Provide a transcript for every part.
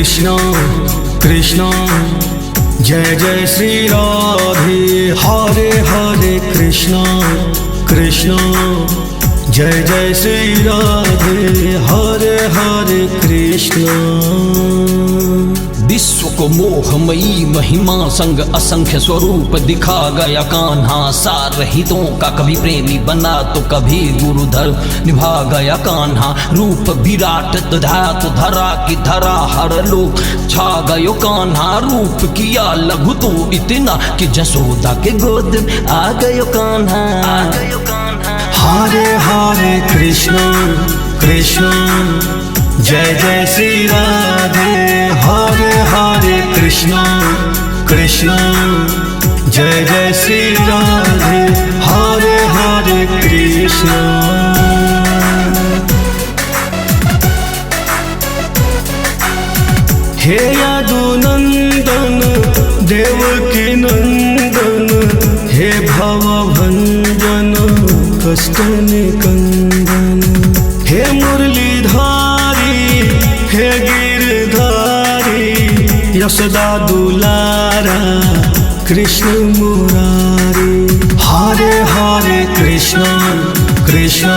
कृष्ण कृष्ण जय जय श्री राधे। हरे हरे कृष्ण कृष्ण जय जय श्री राधे। हरे हरे कृष्ण। विश्व को मोहमयी महिमा संग असंख्य स्वरूप दिखा गया कान्हा। सार हितों का कभी प्रेमी बना तो कभी गुरुधर निभा गया कान्हा। रूप विराट धातु धरा की धरा हर लोक छा गयो कान्हा। रूप किया लघु तो इतना कि जसोदा के गोद में आ गयो कान्हा। हरे हरे कृष्ण कृष्ण जय जय श्री राधे। हरे हरे कृष्ण कृष्ण जय जय श्री राधे। हरे हरे कृष्ण। हे यदुनंदन देवकी नंदन, हे भवभंजन कष्ट निकंदन। हे मुरलीधारी हे गिरधारी, यशोदा दुलारा कृष्ण मुरारी। हरे हरे कृष्ण कृष्ण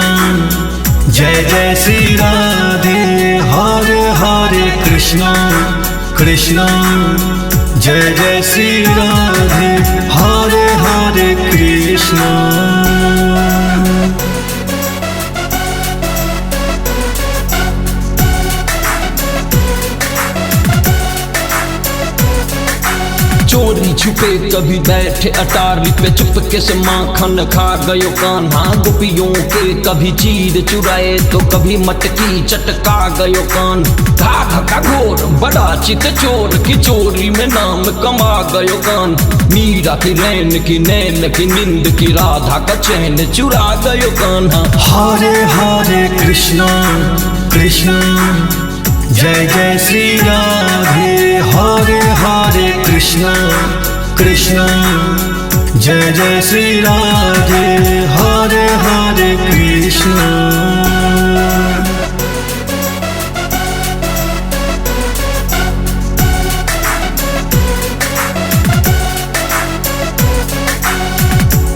जय जय श्री राधे। हरे हरे कृष्ण कृष्ण जय जय श्री राधे। हरे हरे कृष्ण। चोरी छुपे कभी बैठे अटारी पे, चुपके से माखन खा गयो कान्हा। गोपियों के कभी चीर चुराए तो कभी मटकी चटका गयो कान। घाघ का घोर बड़ा चित चोर की चोरी में नाम कमा गयो कान। मीरा की रैन की नैन की नींद की राधा का चैन चुरा गयो कान्हा। हरे हरे कृष्ण कृष्ण जय जय श्री राधे। हरे हरे कृष्ण कृष्ण जय जय श्री राधे। हरे हरे कृष्ण।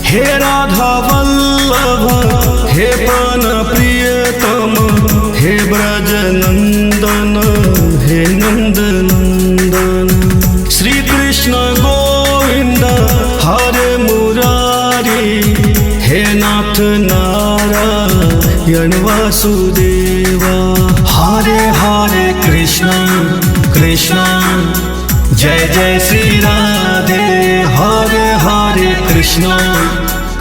हे राधा वल्लभ हे पान प्रियतम, हे ब्रज नंदन हे नंद नंदन। श्री कृष्ण गोविंद हरे मुरारी, हे नाथ नारायण वासुदेवा। हरे हरे कृष्ण कृष्ण जय जय श्री राधे। हरे हरे कृष्ण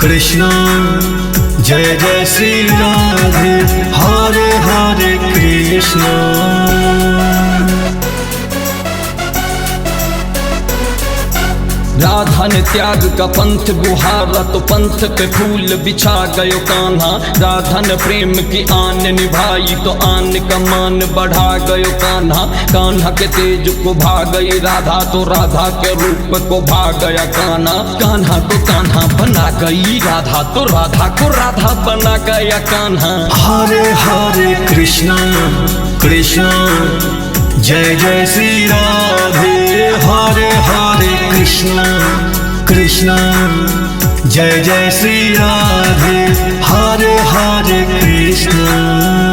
कृष्ण जय जय श्री राधे। हरे हरे कृष्ण। राधा ने त्याग का पंथ गुहारा तो पंथ पे फूल बिछा गयो कान्हा। राधा ने प्रेम की आन निभाई तो आन का मान बढ़ा गयो कान्हा। कान्हा के तेज को भाग गई राधा तो राधा के रूप को भाग गया कान्हा। कान्हा को कान्हा बना गई राधा तो राधा को राधा बना गया कान्हा। हरे हरे कृष्ण कृष्ण जय जय श्री राधे। हरे हरे कृष्ण कृष्ण जय जय श्री राधे। हरे हरे कृष्ण।